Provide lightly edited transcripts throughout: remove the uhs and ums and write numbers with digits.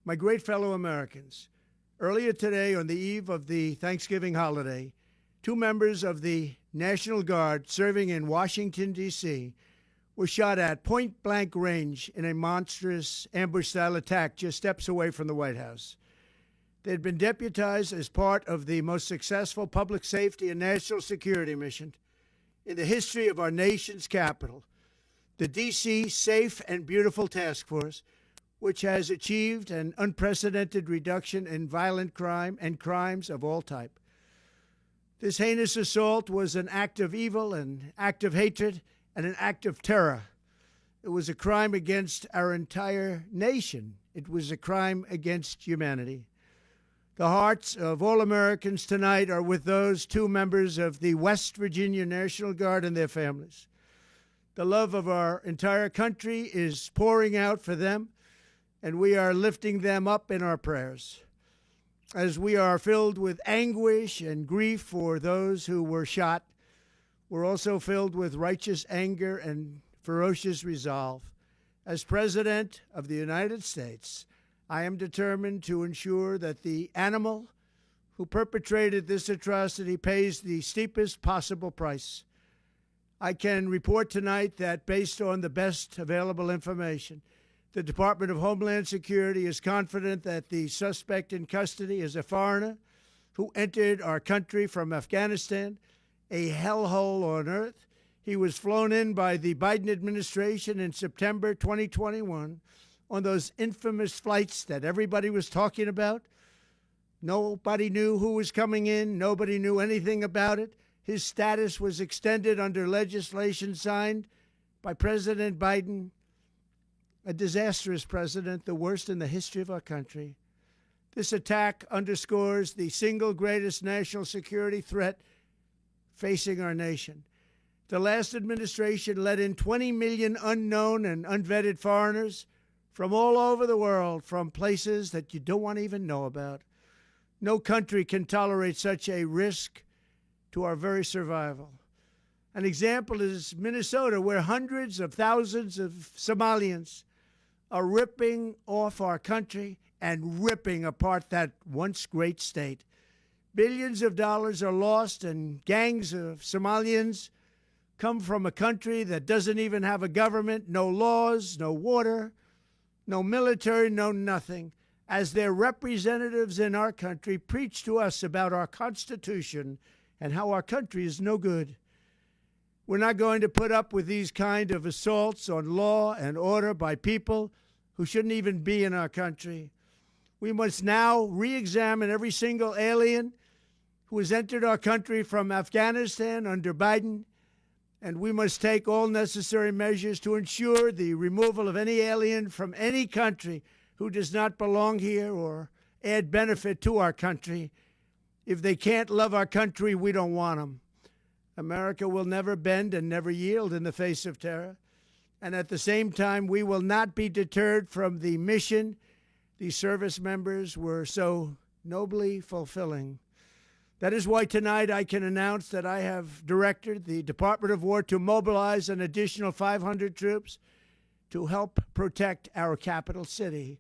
My great fellow Americans, earlier today, on the eve of the Thanksgiving holiday, two members of the National Guard serving in Washington, D.C., were shot at point-blank range in a monstrous ambush-style attack just steps away from the White House. They had been deputized as part of the most successful public safety and national security mission in the history of our nation's capital, the D.C. Safe and Beautiful Task Force, which has achieved an unprecedented reduction in violent crime and crimes of all type. This heinous assault was an act of evil, an act of hatred, and an act of terror. It was a crime against our entire nation. It was a crime against humanity. The hearts of all Americans tonight are with those two members of the West Virginia National Guard and their families. The love of our entire country is pouring out for them, and we are lifting them up in our prayers. As we are filled with anguish and grief for those who were shot, we're also filled with righteous anger and ferocious resolve. As President of the United States, I am determined to ensure that the animal who perpetrated this atrocity pays the steepest possible price. I can report tonight that, based on the best available information, the Department of Homeland Security is confident that the suspect in custody is a foreigner who entered our country from Afghanistan, a hellhole on earth. He was flown in by the Biden administration in September 2021 on those infamous flights that everybody was talking about. Nobody knew who was coming in. Nobody knew anything about it. His status was extended under legislation signed by President Biden, a disastrous president, the worst in the history of our country. This attack underscores the single greatest national security threat facing our nation. The last administration let in 20 million unknown and unvetted foreigners from all over the world, from places that you don't want to even know about. No country can tolerate such a risk to our very survival. An example is Minnesota, where hundreds of thousands of Somalians are ripping off our country and ripping apart that once great state. Billions of dollars are lost, and gangs of Somalians come from a country that doesn't even have a government, no laws, no water, no military, no nothing. As their representatives in our country preach to us about our Constitution and how our country is no good. We're not going to put up with these kind of assaults on law and order by people who shouldn't even be in our country. We must now re-examine every single alien who has entered our country from Afghanistan under Biden, and we must take all necessary measures to ensure the removal of any alien from any country who does not belong here or add benefit to our country. If they can't love our country, we don't want them. America will never bend and never yield in the face of terror. And at the same time, we will not be deterred from the mission these service members were so nobly fulfilling. That is why tonight I can announce that I have directed the Department of War to mobilize an additional 500 troops to help protect our capital city.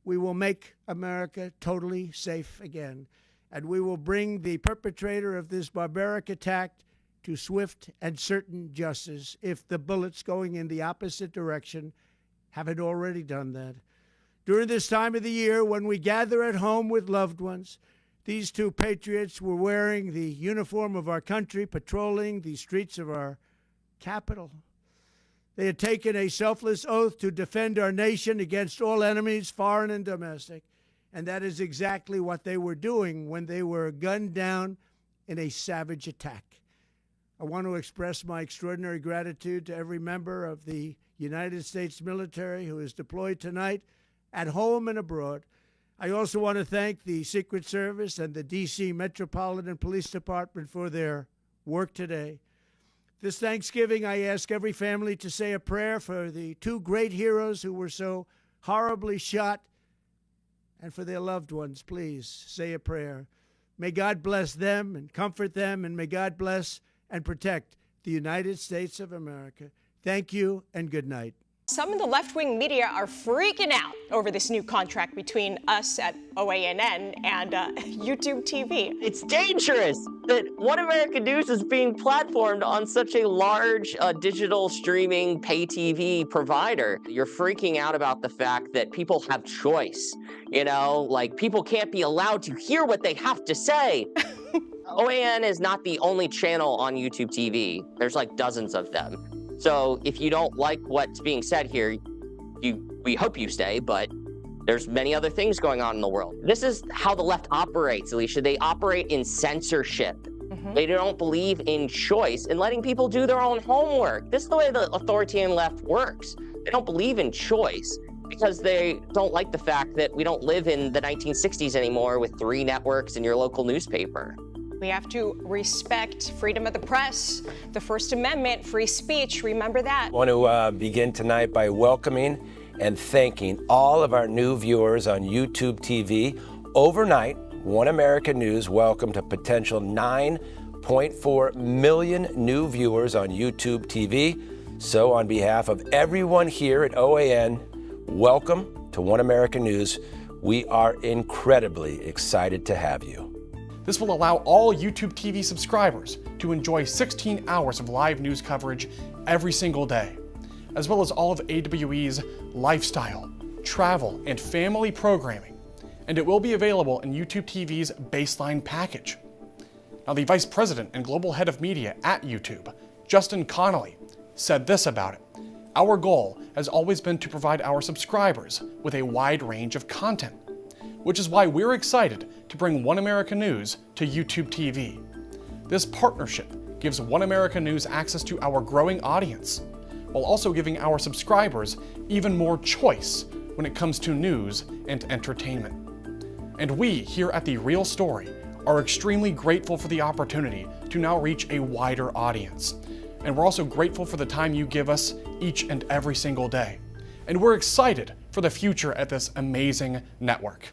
We will make America totally safe again, and we will bring the perpetrator of this barbaric attack to swift and certain justice if the bullets going in the opposite direction haven't already done that. During this time of the year, when we gather at home with loved ones, these two patriots were wearing the uniform of our country, patrolling the streets of our capital. They had taken a selfless oath to defend our nation against all enemies, foreign and domestic, and that is exactly what they were doing when they were gunned down in a savage attack. I want to express my extraordinary gratitude to every member of the United States military who is deployed tonight, at home and abroad. I also want to thank the Secret Service and the D.C. Metropolitan Police Department for their work today. This Thanksgiving, I ask every family to say a prayer for the two great heroes who were so horribly shot, and for their loved ones. Please say a prayer. May God bless them and comfort them, and may God bless and protect the United States of America. Thank you and good night. Some in the left-wing media are freaking out over this new contract between us at OANN and YouTube TV. It's dangerous that One America News is being platformed on such a large digital streaming pay TV provider. You're freaking out about the fact that people have choice. You know, like people can't be allowed to hear what they have to say. OAN is not the only channel on YouTube TV. There's like dozens of them. So if you don't like what's being said here, we hope you stay, but there's many other things going on in the world. This is how the left operates, Alicia. They operate in censorship. They don't believe in choice and letting people do their own homework. This is the way the authoritarian left works. They don't believe in choice because they don't like the fact that we don't live in the 1960s anymore with 3 networks in your local newspaper. We have to respect freedom of the press, the First Amendment, free speech. Remember that. I want to begin tonight by welcoming and thanking all of our new viewers on YouTube TV. Overnight, One America News welcomed a potential 9.4 million new viewers on YouTube TV. So on behalf of everyone here at OAN, welcome to One America News. We are incredibly excited to have you. This will allow all YouTube TV subscribers to enjoy 16 hours of live news coverage every single day, as well as all of AWE's lifestyle, travel, and family programming, and it will be available in YouTube TV's baseline package. Now, the Vice President and Global Head of Media at YouTube, Justin Connolly, said this about it. Our goal has always been to provide our subscribers with a wide range of content, which is why we're excited to bring One America News to YouTube TV. This partnership gives One America News access to our growing audience, while also giving our subscribers even more choice when it comes to news and entertainment. And we here at The Real Story are extremely grateful for the opportunity to now reach a wider audience. And we're also grateful for the time you give us each and every single day. And we're excited for the future at this amazing network.